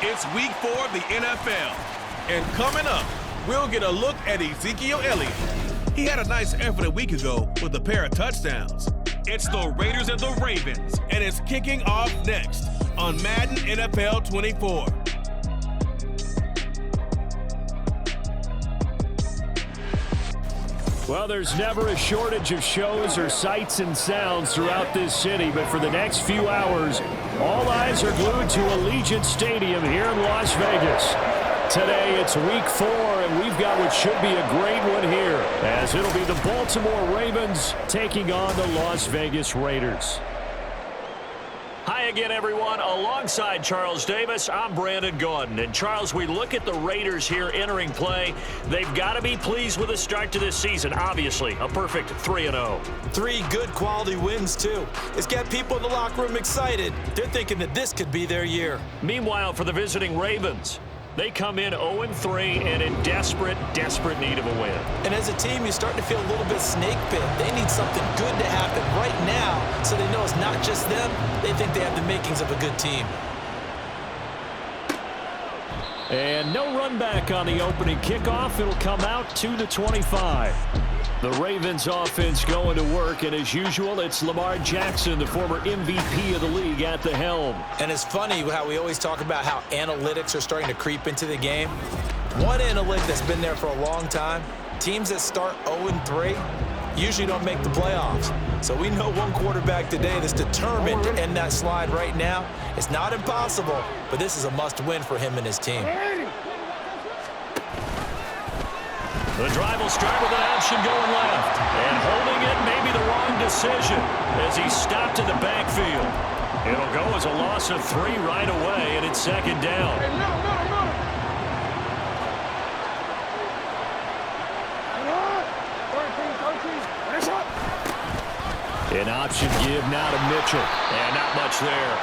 It's week 4 of the NFL. And coming up, we'll get a look at Ezekiel Elliott. He had a nice effort a week ago with a pair of touchdowns. It's the Raiders and the Ravens, and it's kicking off next on Madden NFL 24. Well, there's never a shortage of shows or sights and sounds throughout this city, but for the next few hours, all eyes are glued to Allegiant Stadium here in Las Vegas. Today, it's week 4, and we've got what should be a great one here, as it'll be the Baltimore Ravens taking on the Las Vegas Raiders. Hi again, everyone. Alongside Charles Davis, I'm Brandon Gaudin. And Charles, we look at the Raiders here entering play. They've got to be pleased with the start to this season. Obviously, a perfect 3-0. 3 good quality wins, too. It's got people in the locker room excited. They're thinking that this could be their year. Meanwhile, for the visiting Ravens, they come in 0-3 and in desperate need of a win. And as a team, you're starting to feel a little bit snake bit. They need something good to happen right now so they know it's not just them. They think they have the makings of a good team. And no run back on the opening kickoff. It'll come out to the 25. The Ravens offense going to work, and as usual, it's Lamar Jackson, the former MVP of the league, at the helm. And it's funny how we always talk about how analytics are starting to creep into the game. One analytic that's been there for a long time, teams that start 0-3 usually don't make the playoffs. So we know one quarterback today that's determined to end that slide right now. It's not impossible, but this is a must-win for him and his team. The drive will start with an option going left. And holding it may be the wrong decision as he's stopped in the backfield. It'll go as a loss of 3 right away, and it's second down. An option give now to Mitchell. And not much there.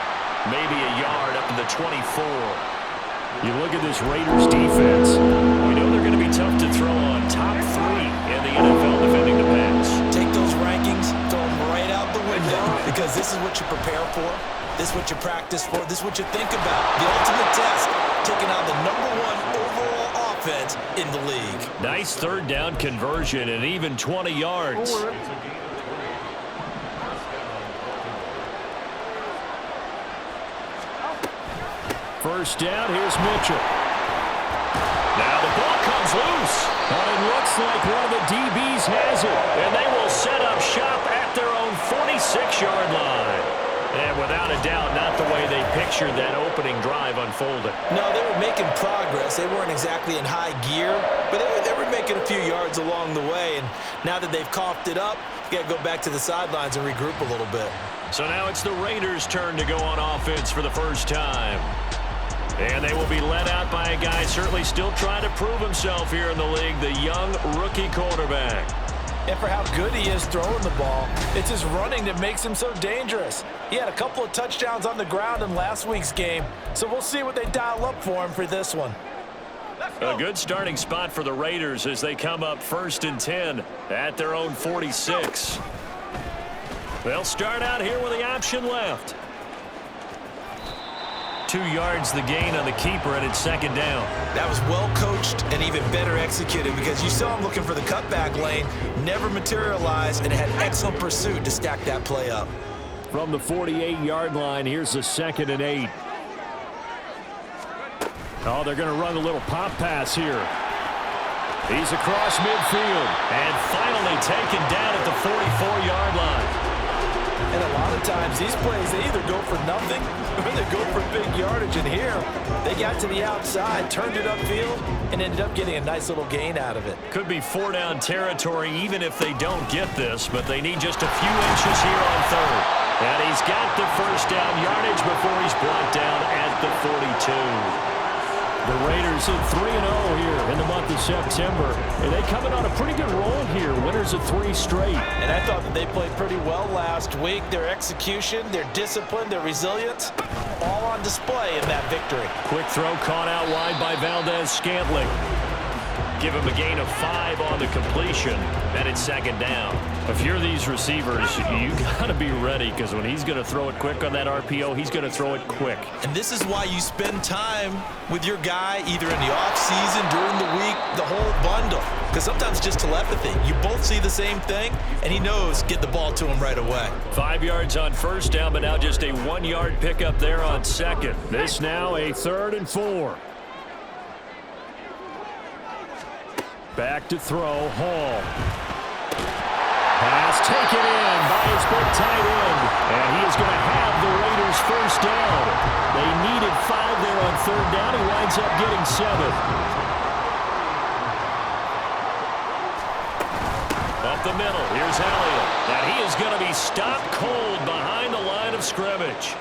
Maybe a yard up to the 24. You look at this Raiders defense, we know they're going to be tough to throw on. Top 3 in the NFL defending the pass. Take those rankings, throw them right out the window, because this is what you prepare for, this is what you practice for, this is what you think about. The ultimate test, taking on the #1 overall offense in the league. Nice third down conversion and even 20 yards. First down, here's Mitchell. Now the ball comes loose. But it looks like one of the DBs has it. And they will set up shop at their own 46-yard line. And without a doubt, not the way they pictured that opening drive unfolding. No, they were making progress. They weren't exactly in high gear, but they were making a few yards along the way. And now that they've coughed it up, you got to go back to the sidelines and regroup a little bit. So now it's the Raiders' turn to go on offense for the first time. And they will be led out by a guy certainly still trying to prove himself here in the league, the young rookie quarterback. And for how good he is throwing the ball, it's his running that makes him so dangerous. He had a couple of touchdowns on the ground in last week's game, so we'll see what they dial up for him for this one. A good starting spot for the Raiders as they come up 1st and 10 at their own 46. They'll start out here with the option left. 2 yards the gain on the keeper, and it's second down. That was well coached and even better executed because you saw him looking for the cutback lane, never materialized, and had excellent pursuit to stack that play up. From the 48-yard line, here's the 2nd and 8. Oh, they're going to run a little pop pass here. He's across midfield and finally taken down at the 44-yard line. And a lot of times, these plays, they either go for nothing or they go for big yardage. And here, they got to the outside, turned it upfield, and ended up getting a nice little gain out of it. Could be 4-down territory even if they don't get this, but they need just a few inches here on 3rd. And he's got the first down yardage before he's brought down at the 42. The Raiders in 3-0 here in the month of September. And they coming on a pretty good roll here. Winners of 3 straight. And I thought that they played pretty well last week. Their execution, their discipline, their resilience, all on display in that victory. Quick throw caught out wide by Valdez Scantling. Give him a gain of 5 on the completion, and it's second down. If you're these receivers, you got to be ready, because when he's going to throw it quick on that RPO, he's going to throw it quick. And this is why you spend time with your guy either in the offseason, during the week, the whole bundle. Because sometimes just telepathy. You both see the same thing, and he knows get the ball to him right away. 5 yards on first down, but now just a 1-yard pickup there on second. This now a 3rd and 4. Back to throw, Hall. Pass taken in by his big tight end. And he is going to have the Raiders first down. They needed 5 there on 3rd down. He winds up getting 7. Up the middle, here's Elliott. And he is going to be stopped cold behind the line of scrimmage.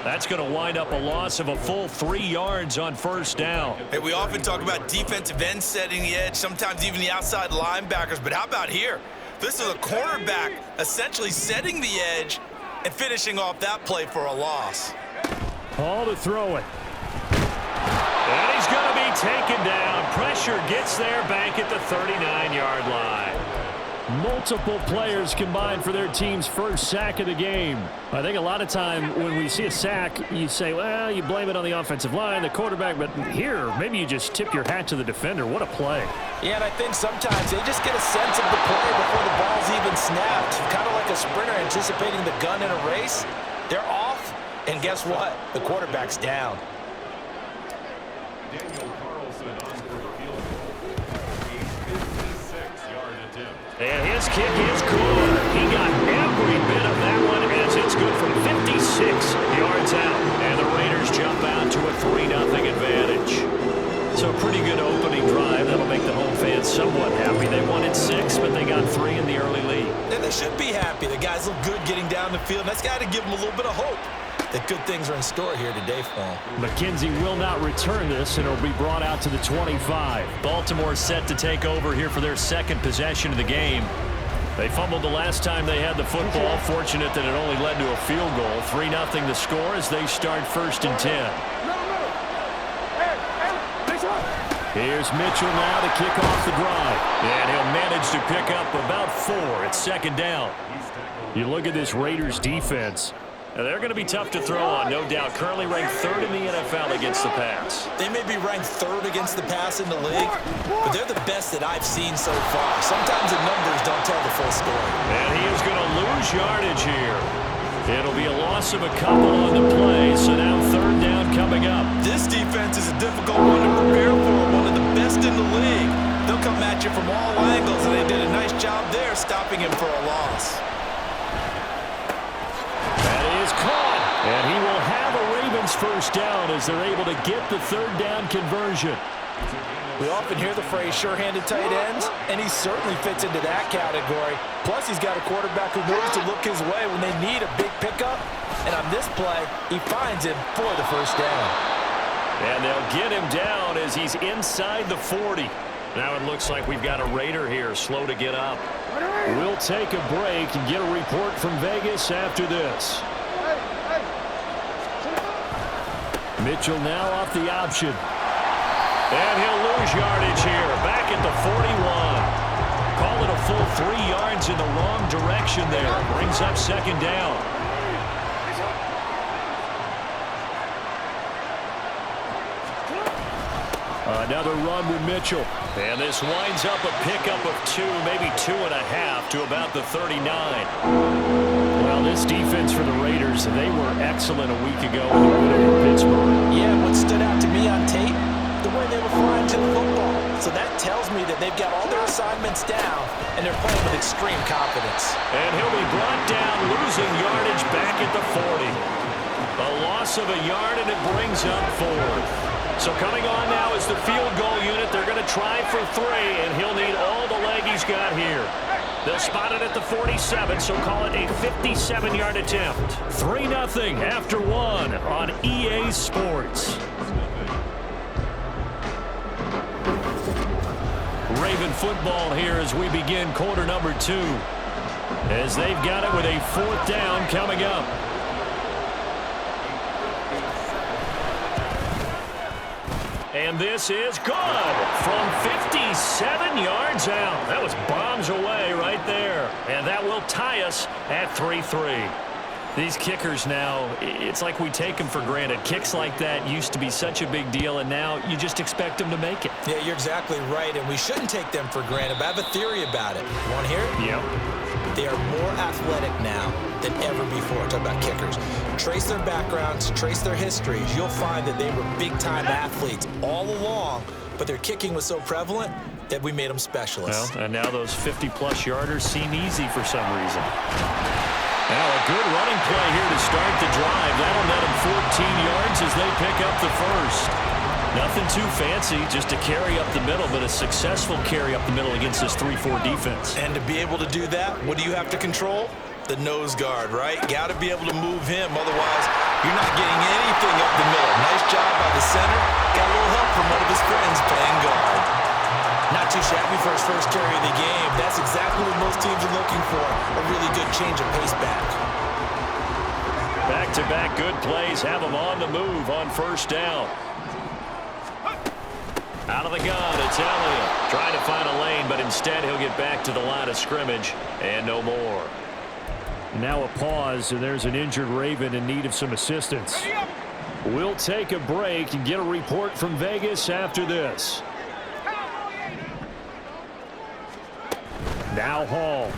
That's going to wind up a loss of a full 3 yards on first down. Hey, we often talk about defensive ends setting the edge, sometimes even the outside linebackers, but how about here? This is a cornerback essentially setting the edge and finishing off that play for a loss. Hall to throw it. And he's going to be taken down. Pressure gets there back at the 39-yard line. Multiple players combined for their team's first sack of the game. I think a lot of time when we see a sack, you say, well, you blame it on the offensive line, the quarterback, but here, maybe you just tip your hat to the defender. What a play. Yeah, and I think sometimes they just get a sense of the play before the ball's even snapped. Kind of like a sprinter anticipating the gun in a race. They're off, and guess what? The quarterback's down. And his kick is good. He got every bit of that one as it's good from 56 yards out. And the Raiders jump out to a 3-0 advantage. So pretty good opening drive. That'll make the home fans somewhat happy. They wanted 6, but they got 3 in the early lead. And they should be happy. The guys look good getting down the field. That's got to give them a little bit of hope that good things are in store here today for them. McKenzie will not return this, and it'll be brought out to the 25. Baltimore set to take over here for their second possession of the game. They fumbled the last time they had the football. Fortunate that it only led to a field goal. 3-0 the score as they start 1st and 10. Here's Mitchell now to kick off the drive. And he'll manage to pick up about 4. It's second down. You look at this Raiders defense. Now they're going to be tough to throw on, no doubt. Currently ranked 3rd in the NFL against the pass. They may be ranked 3rd against the pass in the league, but they're the best that I've seen so far. Sometimes the numbers don't tell the full story. And he is going to lose yardage here. It'll be a loss of a couple on the play, so now 3rd down coming up. This defense is a difficult one to prepare for, one of the best in the league. They'll come at you from all angles, and they did a nice job there stopping him for a loss. Caught, and he will have a Ravens first down as they're able to get the 3rd down conversion. We often hear the phrase sure-handed tight ends, and he certainly fits into that category. Plus, he's got a quarterback who knows to look his way when they need a big pickup. And on this play, he finds him for the first down. And they'll get him down as he's inside the 40. Now it looks like we've got a Raider here, slow to get up. We'll take a break and get a report from Vegas after this. Mitchell now off the option. And he'll lose yardage here, back at the 41. Call it a full 3 yards in the wrong direction there. Brings up second down. Another run with Mitchell. And this winds up a pickup of 2, maybe 2.5 to about the 39. Well, this defense for the Raiders, they were excellent a week ago in Pittsburgh. Yeah, what stood out to me on tape, the way they were flying to the football. So that tells me that they've got all their assignments down, and they're playing with extreme confidence. And he'll be brought down, losing yardage back at the 40. A loss of a yard, and it brings up 4th. So coming on now is the field goal unit. They're going to try for 3, and he'll need all the leg he's got here. They'll spot it at the 47, so call it a 57-yard attempt. 3-0 after 1 on EA Sports. Raven football here as we begin quarter number 2. As they've got it with a 4th down coming up. And this is good from 57 yards out. That was bombs away right there. And that will tie us at 3-3. These kickers now, it's like we take them for granted. Kicks like that used to be such a big deal, and now you just expect them to make it. Yeah, you're exactly right, and we shouldn't take them for granted, but I have a theory about it. You want to hear it? Yep. They are more athletic now than ever before. Talk about kickers. Trace their backgrounds, trace their histories. You'll find that they were big-time athletes all along, but their kicking was so prevalent that we made them specialists. Well, and now those 50-plus yarders seem easy for some reason. Now a good running play here to start the drive. That'll net them 14 yards as they pick up the first. Nothing too fancy, just a carry up the middle, but a successful carry up the middle against this 3-4 defense. And to be able to do that, what do you have to control? The nose guard, right? Got to be able to move him, otherwise you're not getting anything up the middle. Nice job by the center. Got a little help from one of his friends playing guard. Not too shabby for his first carry of the game. That's exactly what most teams are looking for, a really good change of pace back. Back-to-back good plays have him on the move on first down. Out of the gun, it's Elliott. Trying to find a lane, but instead he'll get back to the line of scrimmage and no more. Now a pause, and there's an injured Raven in need of some assistance. We'll take a break and get a report from Vegas after this. Now Hall.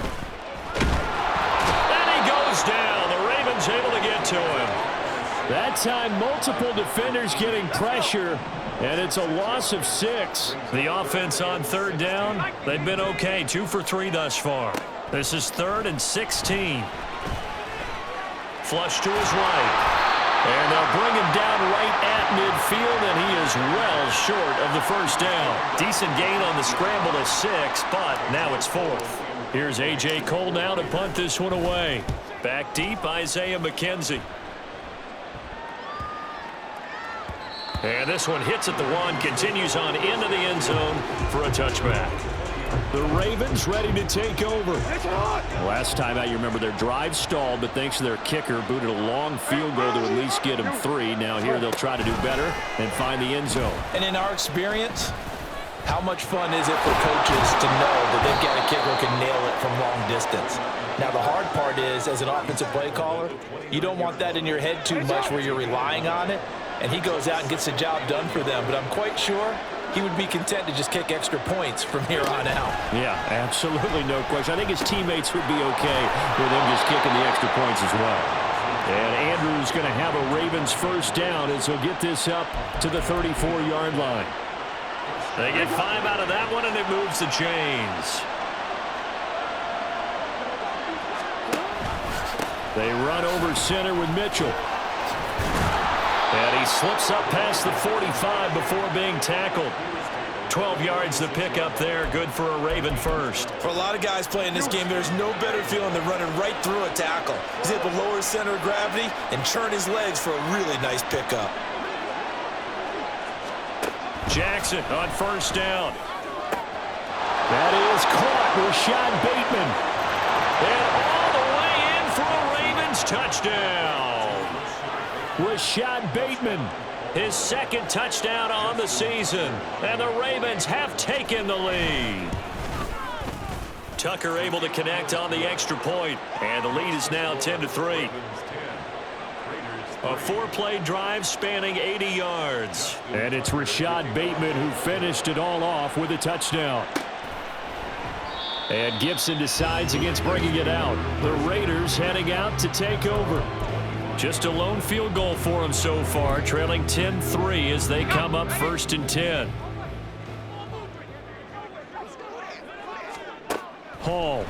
And he goes down. The Ravens able to get to him. That time, multiple defenders getting pressure, and it's a loss of 6. The offense on third down, they've been okay. 2 for 3 thus far. This is 3rd and 16. Flush to his right. And they'll bring him down right at midfield, and he is well short of the first down. Decent gain on the scramble to 6, but now it's 4th. Here's A.J. Cole now to punt this one away. Back deep, Isaiah McKenzie. And this one hits at the 1, continues on into the end zone for a touchback. The Ravens ready to take over. Last time out, you remember their drive stalled, but thanks to their kicker, booted a long field goal to at least get them 3. Now here they'll try to do better and find the end zone. And in our experience, how much fun is it for coaches to know that they've got a kicker who can nail it from long distance? Now the hard part is, as an offensive play caller, you don't want that in your head too much where you're relying on it, and he goes out and gets the job done for them. But I'm quite sure he would be content to just kick extra points from here on out. Yeah, absolutely no question. I think his teammates would be okay with him just kicking the extra points as well. And Andrews going to have a Ravens first down as he'll get this up to the 34-yard line. They get 5 out of that one, and it moves the chains. They run over center with Mitchell. And he slips up past the 45 before being tackled. 12 yards to pick up there. Good for a Raven first. For a lot of guys playing this game, there's no better feeling than running right through a tackle. He's able to lower his center of gravity and churn his legs for a really nice pickup. Jackson on first down. That is caught. Rashad Bateman. And all the way in for a Ravens touchdown. Rashad Bateman, his 2nd touchdown on the season, and the Ravens have taken the lead. Tucker able to connect on the extra point, and the lead is now 10-3. A 4-play drive spanning 80 yards. And it's Rashad Bateman who finished it all off with a touchdown. And Gibson decides against bringing it out. The Raiders heading out to take over. Just a lone field goal for them so far, trailing 10-3 as they come up 1st and 10. Hall.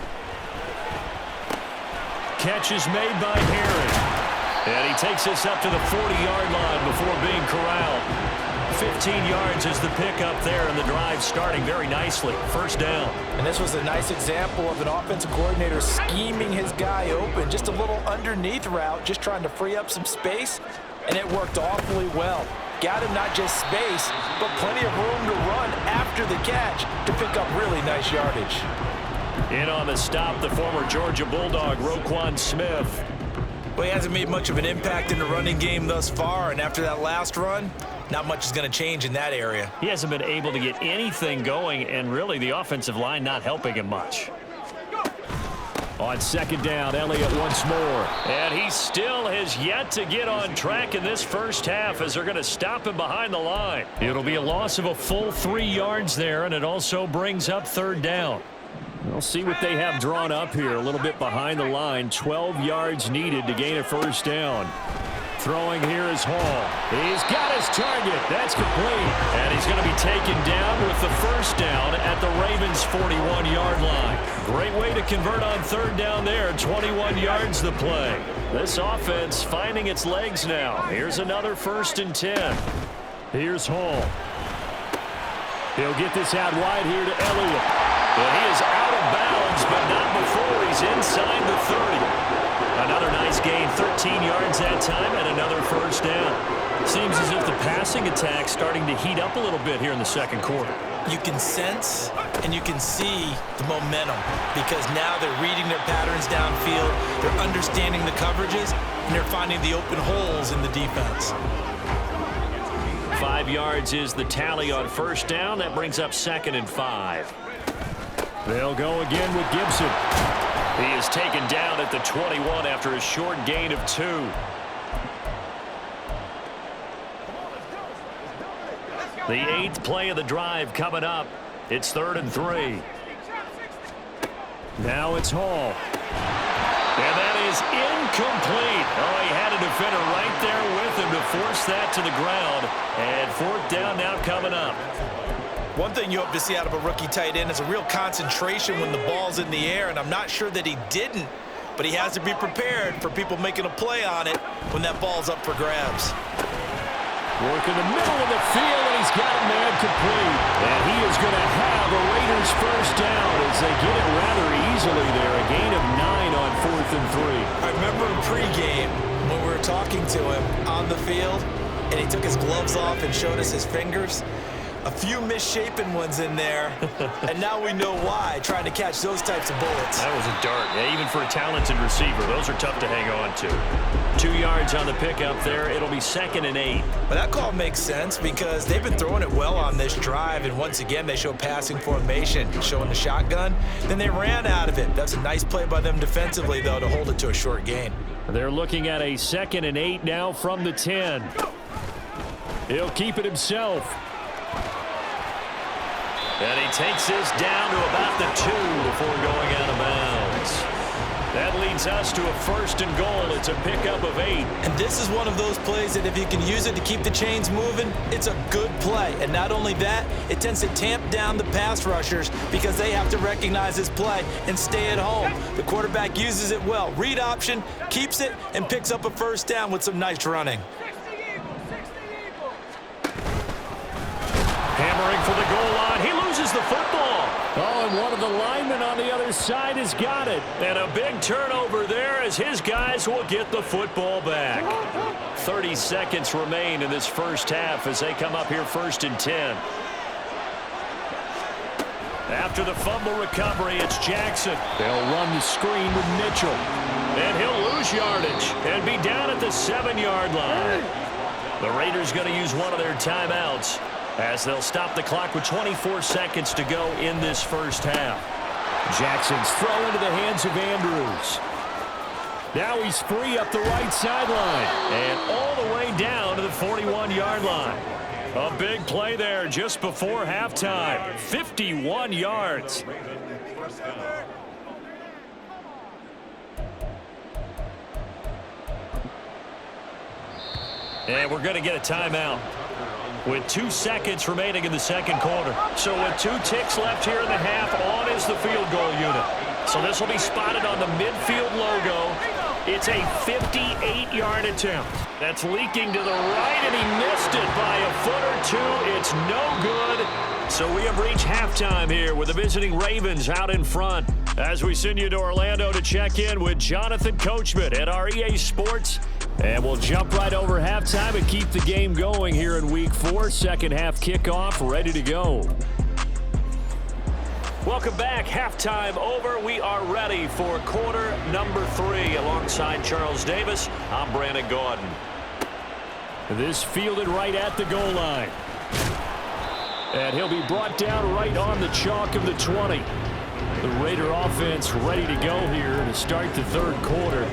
Catch is made by Herring. And he takes this up to the 40-yard line before being corralled. 15 yards is the pickup there, and the drive starting very nicely. First down. And this was a nice example of an offensive coordinator scheming his guy open. Just a little underneath route, just trying to free up some space, and it worked awfully well. Got him not just space, but plenty of room to run after the catch to pick up really nice yardage. In on the stop, the former Georgia Bulldog, Roquan Smith. Well, he hasn't made much of an impact in the running game thus far, and after that last run, not much is going to change in that area. He hasn't been able to get anything going, and really the offensive line not helping him much. On second down, Elliott once more. And he still has yet to get on track in this first half as they're going to stop him behind the line. It'll be a loss of a full 3 yards there, and it also brings up third down. We'll see what they have drawn up here. A little bit behind the line. 12 yards needed to gain a first down. Throwing here is Hall. He's got his target. That's complete. And he's going to be taken down with the first down at the Ravens' 41-yard line. Great way to convert on third down there. 21 yards the play. This offense finding its legs now. Here's another 1st and 10. Here's Hall. He'll get this out wide here to Elliott. And he is out of bounds, but not before he's inside the 30. Another nice gain, 13 yards that time, and another first down. Seems as if the passing attack's starting to heat up a little bit here in the second quarter. You can sense and you can see the momentum because now they're reading their patterns downfield, they're understanding the coverages, and they're finding the open holes in the defense. 5 yards is the tally on first down. That brings up 2nd and 5. They'll go again with Gibson. He is taken down at the 21 after a short gain of 2. The 8th play of the drive coming up. It's 3rd and 3. Now it's Hall. And that is incomplete. Oh, he had a defender right there with him to force that to the ground. And 4th down now coming up. One thing you hope to see out of a rookie tight end is a real concentration when the ball's in the air, and I'm not sure that he didn't, but he has to be prepared for people making a play on it when that ball's up for grabs. Work in the middle of the field, and he's got a man complete. And he is going to have a Raiders first down as they get it rather easily there. A gain of 9 on 4th and 3. I remember in pregame when we were talking to him on the field, and he took his gloves off and showed us his fingers. A few misshapen ones in there, and now we know why, trying to catch those types of bullets. That was a dart. Yeah, even for a talented receiver, those are tough to hang on to. 2 yards on the pickup there. It'll be 2nd and 8. But that call makes sense because they've been throwing it well on this drive, and once again, they show passing formation, showing the shotgun. Then they ran out of it. That's a nice play by them defensively, though, to hold it to a short gain. They're looking at a 2nd and 8 now from the 10. He'll keep it himself. And he takes this down to about the 2 before going out of bounds. That leads us to a 1st and goal. It's a pickup of 8. And this is one of those plays that if you can use it to keep the chains moving, it's a good play. And not only that, it tends to tamp down the pass rushers because they have to recognize this play and stay at home. The quarterback uses it well. Read option, keeps it, and picks up a first down with some nice running. Hammering for the goal line. He loses the football. Oh, and one of the linemen on the other side has got it. And a big turnover there as his guys will get the football back. 30 seconds remain in this first half as they come up here 1st and 10. After the fumble recovery, it's Jackson. They'll run the screen with Mitchell. And he'll lose yardage and be down at the 7-yard line. The Raiders going to use one of their timeouts as they'll stop the clock with 24 seconds to go in this first half. Jackson's throw into the hands of Andrews. Now he's free up the right sideline and all the way down to the 41-yard line. A big play there just before halftime. 51 yards. And we're going to get a timeout with 2 seconds remaining in the second quarter. So with 2 ticks left here in the half, on is the field goal unit. So this will be spotted on the midfield logo. It's a 58-yard attempt. That's leaking to the right, and he missed it by a foot or 2. It's no good. So we have reached halftime here with the visiting Ravens out in front. As we send you to Orlando to check in with Jonathan Coachman at our EA Sports. And we'll jump right over halftime and keep the game going here in Week 4. Second half kickoff ready to go. Welcome back. Halftime over. We are ready for quarter number 3. Alongside Charles Davis, I'm Brandon Gaudin. This fielded right at the goal line. And he'll be brought down right on the chalk of the 20. The Raider offense ready to go here to start the third quarter.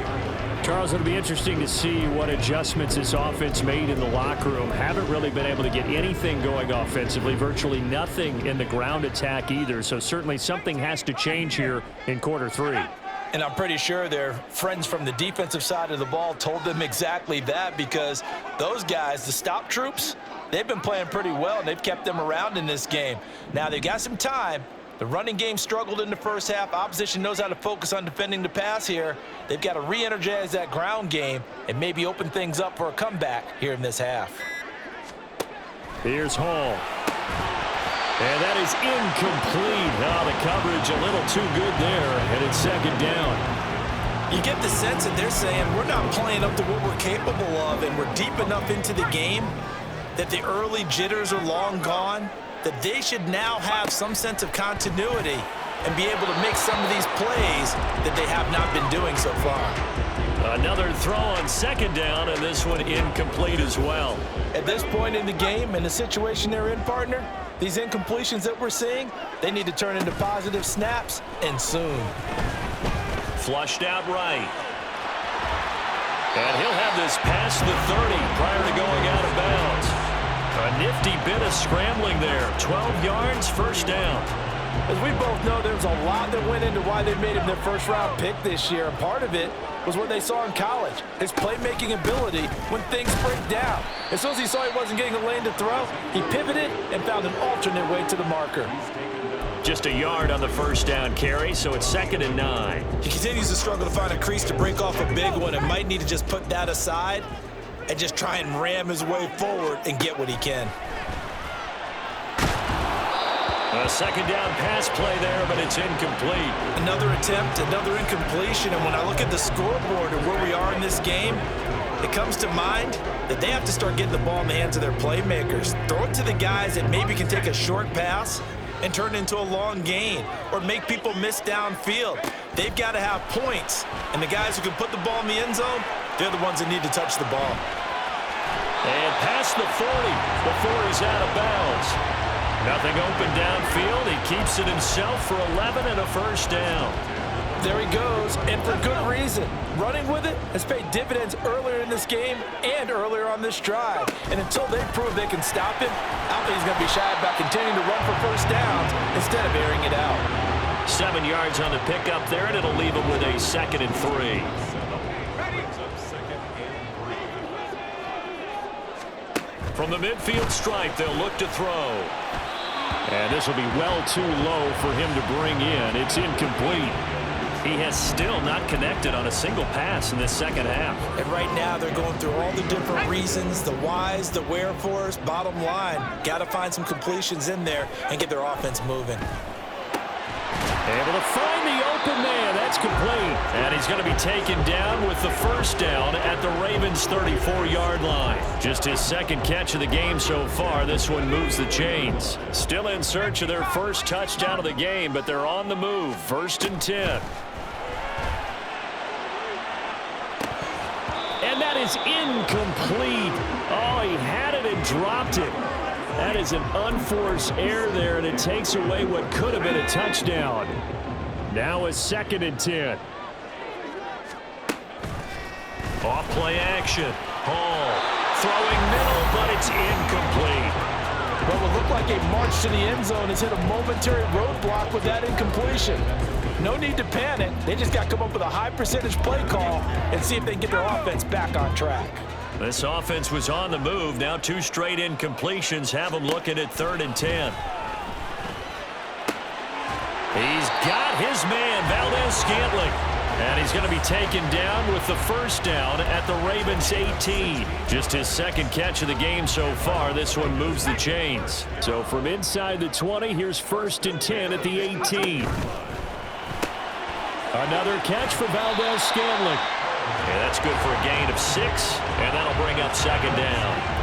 Charles, it'll be interesting to see what adjustments this offense made in the locker room. Haven't really been able to get anything going offensively, virtually nothing in the ground attack either. So certainly something has to change here in quarter three. And I'm pretty sure their friends from the defensive side of the ball told them exactly that, because those guys, the stop troops, they've been playing pretty well, and they've kept them around in this game. Now, they've got some time. The running game struggled in the first half. Opposition knows how to focus on defending the pass here. They've got to re-energize that ground game and maybe open things up for a comeback here in this half. Here's Hall. And that is incomplete. Oh, the coverage a little too good there, and it's second down. You get the sense that they're saying we're not playing up to what we're capable of, and we're deep enough into the game that the early jitters are long gone, that they should now have some sense of continuity and be able to make some of these plays that they have not been doing so far. Another throw on second down, and this one incomplete as well. At this point in the game and the situation they're in, partner, these incompletions that we're seeing, they need to turn into positive snaps, and soon. Flushed out right. And he'll have this past the 30 prior to going out of bounds. A nifty bit of scrambling there. 12 yards, first down. As we both know, there's a lot that went into why they made him their first-round pick this year, and part of it was what they saw in college, his playmaking ability when things break down. As soon as he saw he wasn't getting a lane to throw, he pivoted and found an alternate way to the marker. Just a yard on the first down carry, so it's 2nd and 9. He continues to struggle to find a crease to break off a big one and might need to just put that aside and just try and ram his way forward and get what he can. A second down pass play there, but it's incomplete. Another attempt, another incompletion, and when I look at the scoreboard and where we are in this game, it comes to mind that they have to start getting the ball in the hands of their playmakers. Throw it to the guys that maybe can take a short pass and turn it into a long gain or make people miss downfield. They've got to have points, and the guys who can put the ball in the end zone, they're the ones that need to touch the ball. And past the 40 before he's out of bounds. Nothing open downfield. He keeps it himself for 11 and a first down. There he goes, and for good reason. Running with it has paid dividends earlier in this game and earlier on this drive. And until they prove they can stop him, I don't think he's going to be shy about continuing to run for first downs instead of airing it out. 7 yards on the pickup there, and it'll leave him with a 2nd and 3. From the midfield stripe, they'll look to throw. And this will be well too low for him to bring in. It's incomplete. He has still not connected on a single pass in this second half. And right now they're going through all the different reasons, the whys, the wherefores. Bottom line, got to find some completions in there and get their offense moving. Able to find the open man. That's complete. And he's going to be taken down with the first down at the Ravens' 34-yard line. Just his second catch of the game so far. This one moves the chains. Still in search of their first touchdown of the game, but they're on the move. 1st and 10. And that is incomplete. Oh, he had it and dropped it. That is an unforced error there, and it takes away what could have been a touchdown. Now a 2nd and 10. Off play action. Hall throwing middle, but it's incomplete. What would look like a march to the end zone has hit a momentary roadblock with that incompletion. No need to panic. They just got to come up with a high percentage play call and see if they can get their offense back on track. This offense was on the move. Now 2 straight incompletions have them looking at 3rd and 10. He's got his man, Valdes-Scantling. And he's going to be taken down with the first down at the Ravens' 18. Just his second catch of the game so far. This one moves the chains. So from inside the 20, here's 1st and 10 at the 18. Another catch for Valdes-Scantling. Yeah, that's good for a gain of 6, and that'll bring up 2nd down.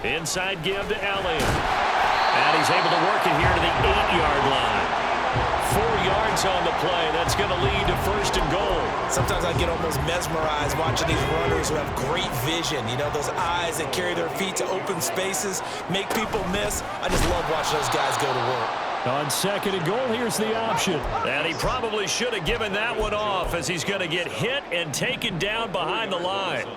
Inside give to Elliott. And he's able to work it here to the 8-yard line. yards on the play. That's going to lead to 1st and goal. Sometimes I get almost mesmerized watching these runners who have great vision. You know, those eyes that carry their feet to open spaces, make people miss. I just love watching those guys go to work. On 2nd and goal, here's the option. And he probably should have given that one off as he's going to get hit and taken down behind the line.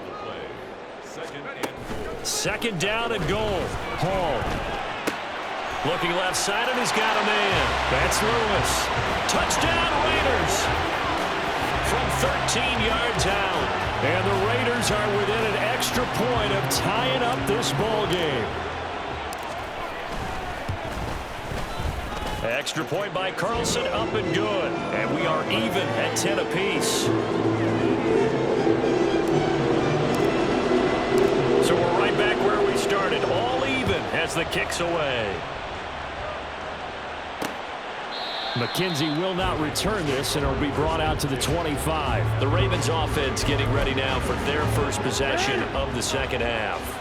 2nd down and goal. Hall. Looking left side, and he's got a man. That's Lewis. Touchdown, Raiders. From 13 yards out. And the Raiders are within an extra point of tying up this ball game. Extra point by Carlson, up and good. And we are even at 10 apiece. So we're right back where we started, all even as the kick's away. McKenzie will not return this, and it'll be brought out to the 25. The Ravens offense getting ready now for their first possession of the 2nd half.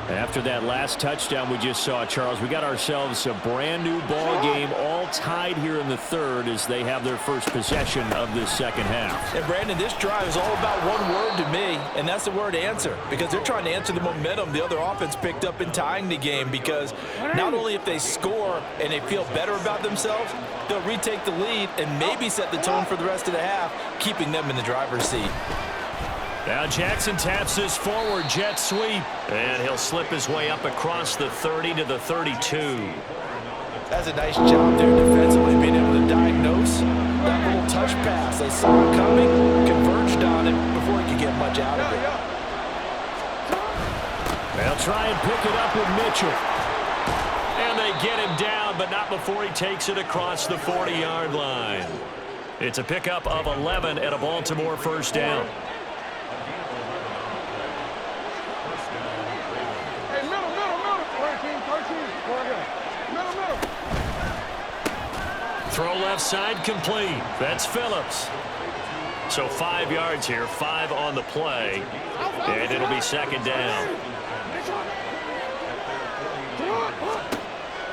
After that last touchdown we just saw, Charles, we got ourselves a brand new ball game, all tied here in the 3rd as they have their first possession of this 2nd half. And Brandon, this drive is all about one word to me, and that's the word answer, because they're trying to answer the momentum the other offense picked up in tying the game, because not only if they score and they feel better about themselves, they'll retake the lead and maybe set the tone for the rest of the half, keeping them in the driver's seat. Now Jackson taps this forward jet sweep, and he'll slip his way up across the 30 to the 32. That's a nice job there defensively, being able to diagnose that little touch pass. They saw it coming, converged on it before he could get much out of it. They'll try and pick it up with Mitchell. And they get him down, but not before he takes it across the 40-yard line. It's a pickup of 11 at a Baltimore 1st down. Throw left side complete. That's Phillips. So 5 yards here, 5 on the play. And it'll be 2nd down.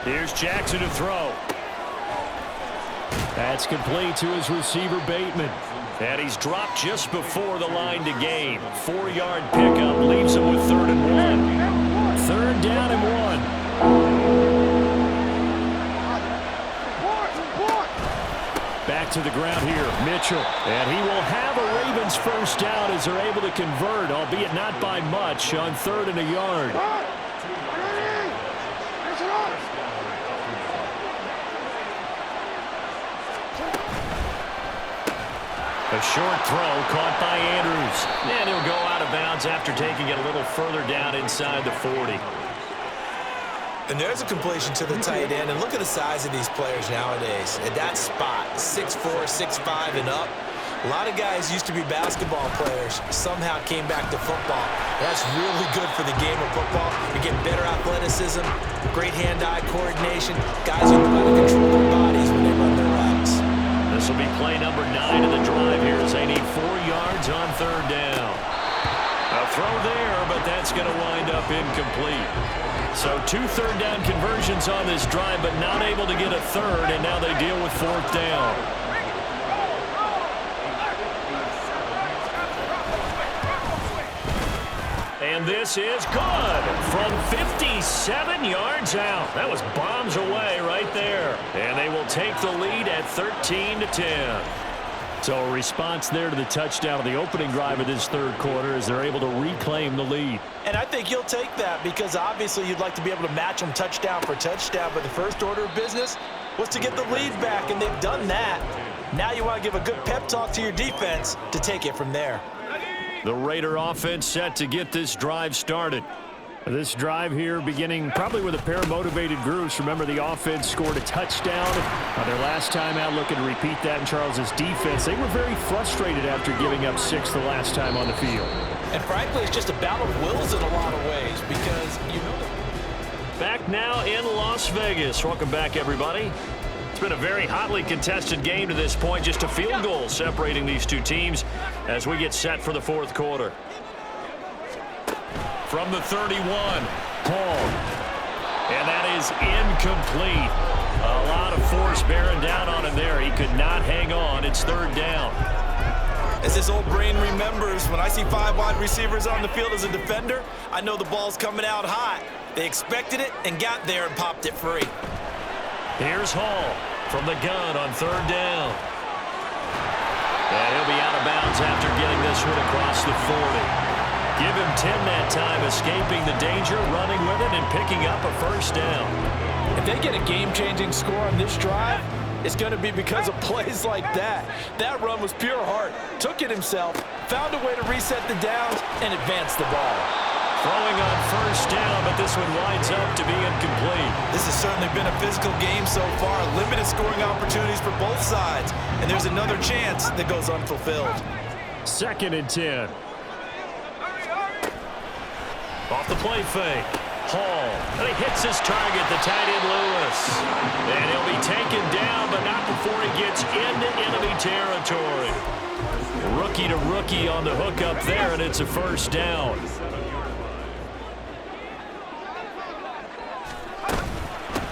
Here's Jackson to throw. That's complete to his receiver, Bateman. And he's dropped just before the line to gain. 4-yard pickup leaves him with 3rd and 1. 3rd down and 1. Back to the ground here, Mitchell. And he will have a Ravens 1st down as they're able to convert, albeit not by much, on 3rd and a yard. A short throw caught by Andrews. And he'll go out of bounds after taking it a little further down inside the 40. And there's a completion to the tight end. And look at the size of these players nowadays. At that spot, 6'4", 6'5", and up. A lot of guys used to be basketball players, somehow came back to football. That's really good for the game of football. You get better athleticism, great hand-eye coordination, guys who know how to control their bodies when they run their routes. This will be play number 9 of the drive here as they need 4 yards on 3rd down. A throw there, but that's going to wind up incomplete. So 2 3rd down conversions on this drive, but not able to get a 3rd, and now they deal with 4th down. And this is good from 57 yards out. That was bombs away right there. And they will take the lead at 13-10. So a response there to the touchdown of the opening drive of this 3rd quarter as they're able to reclaim the lead. And I think you'll take that because obviously you'd like to be able to match them touchdown for touchdown, but the first order of business was to get the lead back, and they've done that. Now you want to give a good pep talk to your defense to take it from there. The Raider offense set to get this drive started. This drive here beginning probably with a pair of motivated groups. Remember, the offense scored a touchdown their last time out, looking to repeat that in Charles's defense. They were very frustrated after giving up 6 the last time on the field. And frankly, it's just a battle of wills in a lot of ways because you know. Back now in Las Vegas. Welcome back, everybody. It's been a very hotly contested game to this point. Just a field goal separating these two teams as we get set for the 4th quarter. From the 31, Paul. And that is incomplete. A lot of force bearing down on him there. He could not hang on. It's third down. As this old brain remembers, when I see 5 wide receivers on the field as a defender, I know the ball's coming out hot. They expected it and got there and popped it free. Here's Hall from the gun on third down. And he'll be out of bounds after getting this one across the 40. Give him 10 that time, escaping the danger, running with it, and picking up a first down. If they get a game-changing score on this drive, it's going to be because of plays like that. That run was pure heart. Took it himself, found a way to reset the downs, and advance the ball. Throwing on first down, but this one winds up to be incomplete. This has certainly been a physical game so far. Limited scoring opportunities for both sides. And there's another chance that goes unfulfilled. 2nd and 10. Off the play fake. Hall. And he hits his target, the tight end Lewis. And he'll be taken down, but not before he gets into enemy territory. Rookie to rookie on the hook up there, and it's a first down.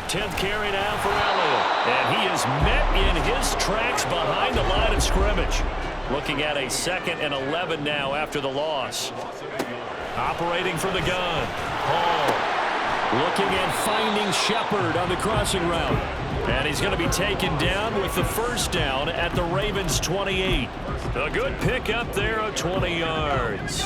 10th carry now for Elliott. And he is met in his tracks behind the line of scrimmage. Looking at a 2nd and 11 now after the loss. Operating for the gun. Hall looking and finding Shepard on the crossing route. And he's going to be taken down with the first down at the Ravens 28. A good pick up there of 20 yards.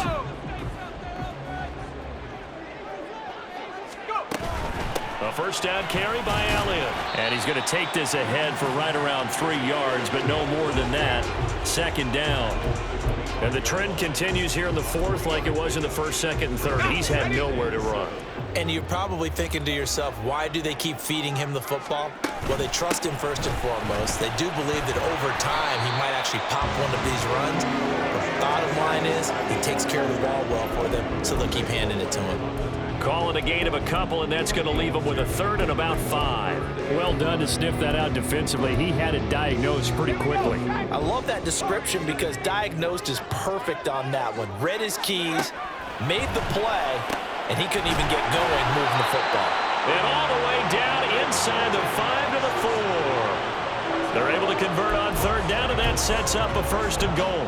A first down carry by Elliott. And he's going to take this ahead for right around 3 yards, but no more than that. 2nd down. And the trend continues here in the 4th like it was in the 1st, 2nd, and 3rd. He's had nowhere to run. And you're probably thinking to yourself, why do they keep feeding him the football? Well, they trust him first and foremost. They do believe that over time he might actually pop one of these runs. But the bottom line is he takes care of the ball well for them, so they'll keep handing it to him. Call it a gain of a couple, and that's going to leave him with a 3rd and about 5. Well done to sniff that out defensively. He had it diagnosed pretty quickly. I love that description because diagnosed is perfect on that one. Read his keys, made the play, and he couldn't even get going moving the football. And all the way down inside the 5 to the 4. They're able to convert on 3rd down, and that sets up a 1st and goal.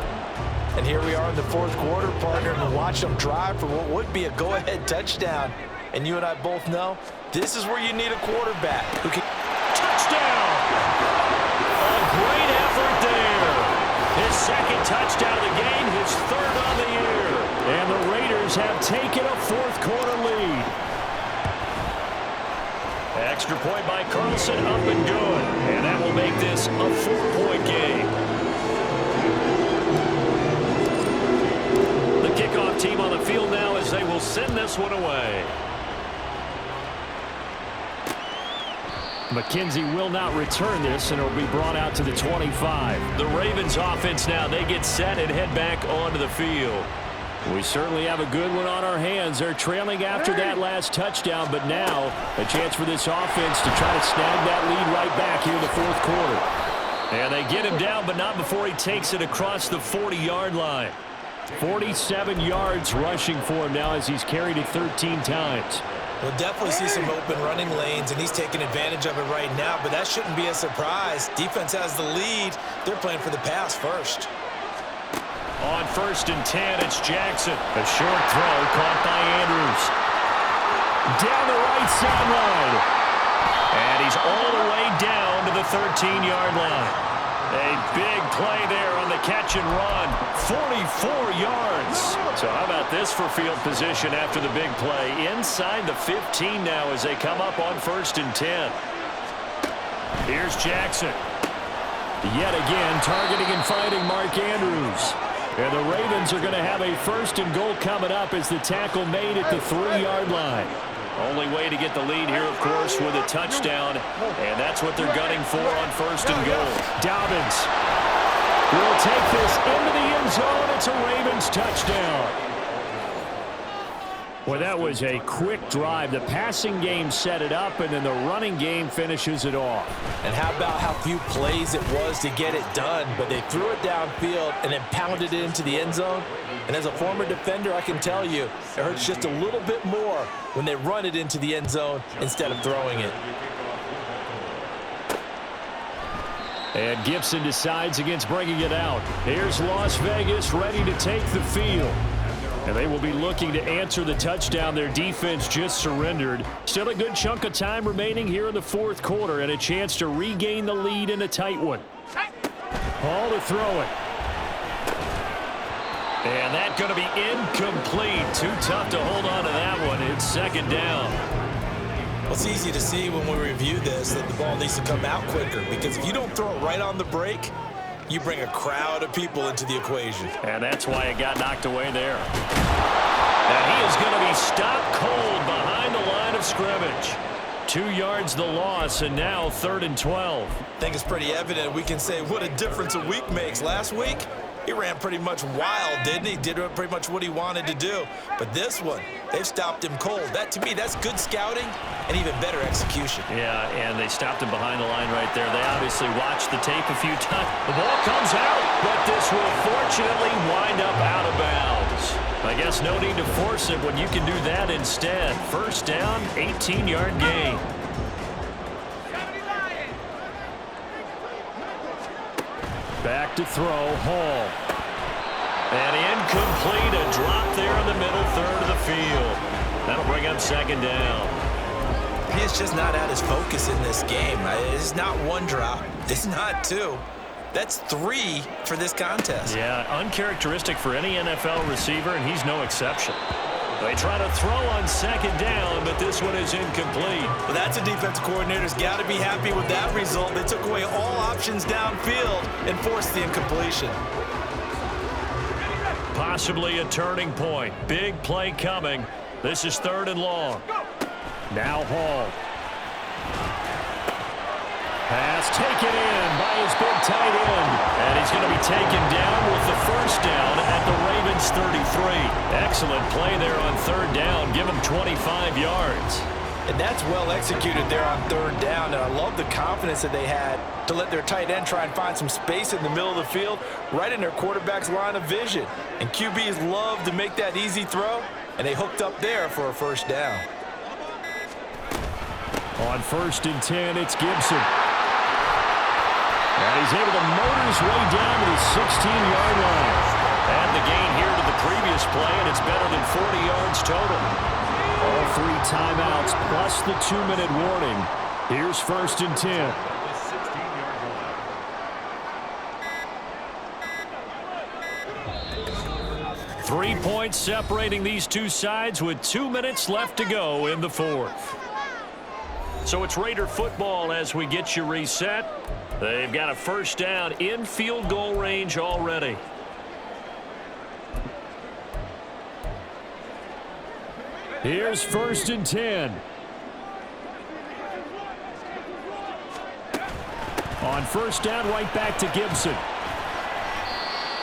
And here we are in the 4th quarter, partner, and watch them drive for what would be a go-ahead touchdown. And you and I both know this is where you need a quarterback who can... Touchdown! A great effort there. His 2nd touchdown of the game, his 3rd on the year. And the Raiders have taken a 4th quarter lead. Extra point by Carlson, up and good. And that will make this a 4-point game. Kickoff team on the field now as they will send this one away. McKenzie will not return this, and it will be brought out to the 25. The Ravens offense now, they get set and head back onto the field. We certainly have a good one on our hands. They're trailing after that last touchdown, but now a chance for this offense to try to snag that lead right back here in the 4th quarter. And they get him down, but not before he takes it across the 40-yard line. 47 yards rushing for him now as he's carried it 13 times. We'll definitely see some open running lanes, and he's taking advantage of it right now, but that shouldn't be a surprise. Defense has the lead. They're playing for the pass first. On 1st and 10, it's Jackson. A short throw caught by Andrews. Down the right sideline. And he's all the way down to the 13-yard line. A big play there on the catch and run. 44 yards. So how about this for field position after the big play? Inside the 15 now as they come up on 1st and 10. Here's Jackson. Yet again, targeting and finding Mark Andrews. And the Ravens are going to have a 1st and goal coming up as the tackle made at the 3-yard line. Only way to get the lead here, of course, with a touchdown. And that's what they're gunning for on 1st and goal. Dobbins will take this into the end zone. It's a Ravens touchdown. Well, that was a quick drive. The passing game set it up, and then the running game finishes it off. And how about how few plays it was to get it done, but they threw it downfield and then pounded it into the end zone. And as a former defender, I can tell you, it hurts just a little bit more when they run it into the end zone instead of throwing it. And Gibson decides against bringing it out. Here's Las Vegas ready to take the field. And they will be looking to answer the touchdown their defense just surrendered. Still a good chunk of time remaining here in the fourth quarter and a chance to regain the lead in a tight one. Hall to throw it. And that's going to be incomplete. Too tough to hold on to that one. It's second down. Well, it's easy to see when we review this that the ball needs to come out quicker, because if you don't throw it right on the break, you bring a crowd of people into the equation. And that's why it got knocked away there. And he is going to be stopped cold behind the line of scrimmage. 2 yards the loss, and now 3rd and 12. I think it's pretty evident. We can say what a difference a week makes. Last week, he ran pretty much wild, didn't he? Did pretty much what he wanted to do. But this one, they've stopped him cold. That, to me, that's good scouting and even better execution. Yeah, and they stopped him behind the line right there. They obviously watched the tape a few times. The ball comes out, but this will fortunately wind up out of bounds. I guess no need to force it when you can do that instead. First down, 18-yard gain. Back to throw, Hall. And incomplete, a drop there in the middle third of the field. That'll bring up second down. He's just not at his focus in this game. It's not one drop. It's not two. That's 3 for this contest. Yeah, uncharacteristic for any NFL receiver, and he's no exception. They try to throw on second down, but this one is incomplete. Well, that's a defensive coordinator's got to be happy with that result. They took away all options downfield and forced the incompletion. Possibly a turning point. Big play coming. This is 3rd and long. Now Hall. Pass taken in by his big tight end. And he's going to be taken down with the first down at the Ravens 33. Excellent play there on 3rd down. Give him 25 yards. And that's well executed there on 3rd down. And I love the confidence that they had to let their tight end try and find some space in the middle of the field, right in their quarterback's line of vision. And QBs love to make that easy throw, and they hooked up there for a first down. On 1st and 10, it's Gibson. And he's able to motor his way down to the 16-yard line. And the gain here to the previous play, and it's better than 40 yards total. All 3 timeouts plus the 2-minute warning. Here's 1st and 10. Three points separating these two sides with 2 minutes left to go in the fourth. So it's Raider football as we get you reset. They've got a first down in field goal range already. Here's 1st and 10. On first down, right back to Gibson.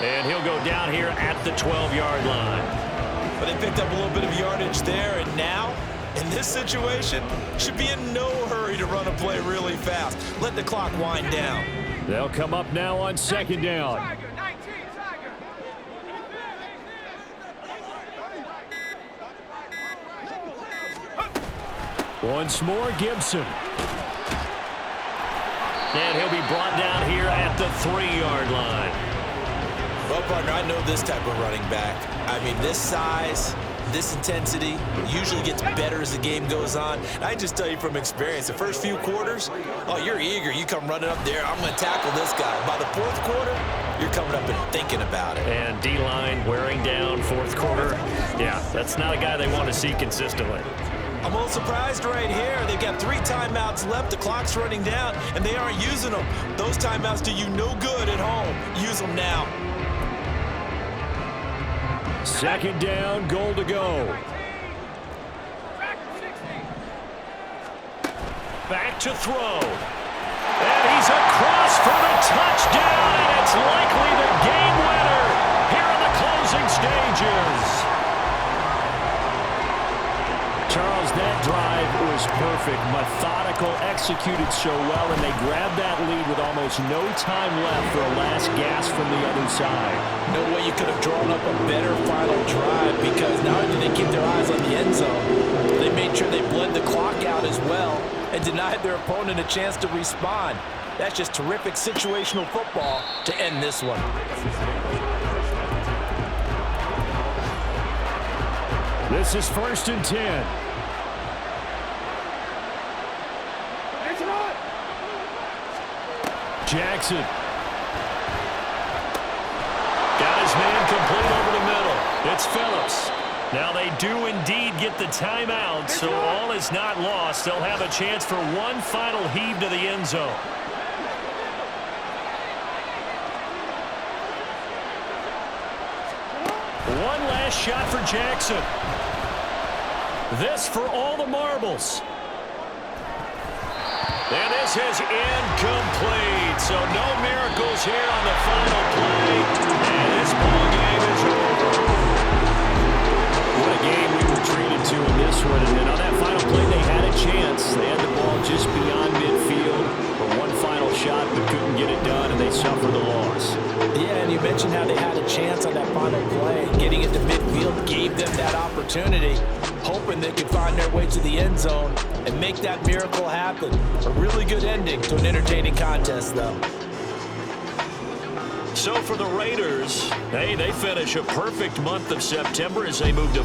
And he'll go down here at the 12-yard line. But they picked up a little bit of yardage there, and now, in this situation, should be in no hurry to run a play really fast. Let the clock wind down. They'll come up now on second down. Once more, Gibson. And he'll be brought down here at the 3-yard line. Well, partner, I know this type of running back. I mean, this size, this intensity usually gets better as the game goes on. I just tell you from experience, the first few quarters, oh, you're eager. You come running up there, I'm going to tackle this guy. By the fourth quarter, you're coming up and thinking about it. And D-line wearing down fourth quarter. Yeah, that's not a guy they want to see consistently. I'm a little surprised right here. They've got 3 timeouts left. The clock's running down, and they aren't using them. Those timeouts do you no good at home. Use them now. Second down, goal to go. Back to throw. And he's across for the touchdown, and it's likely the game winner here in the closing stages. Charles, that drive was perfect, methodical, executed so well, and they grabbed that lead with almost no time left for a last gasp from the other side. No way you could have drawn up a better final drive, because not only did they keep their eyes on the end zone, they made sure they bled the clock out as well and denied their opponent a chance to respond. That's just terrific situational football to end this one. This is 1st and 10. Jackson. Got his man complete over the middle. It's Phillips. Now they do indeed get the timeout, so all is not lost. They'll have a chance for one final heave to the end zone. One last shot for Jackson. This for all the marbles. And this is incomplete. So no miracles here on the final play. And this ball game is over. What a game we were treated to in this one. And on that final play, they had a chance. They had the ball just beyond midfield for one final shot, but couldn't get it done, and they suffered the loss. Yeah, and you mentioned how they had a chance on that final play. Getting into midfield gave them that opportunity, hoping they could find their way to the end zone and make that miracle happen. A really good ending to an entertaining contest, though. So for the Raiders, hey, they finish a perfect month of September as they move to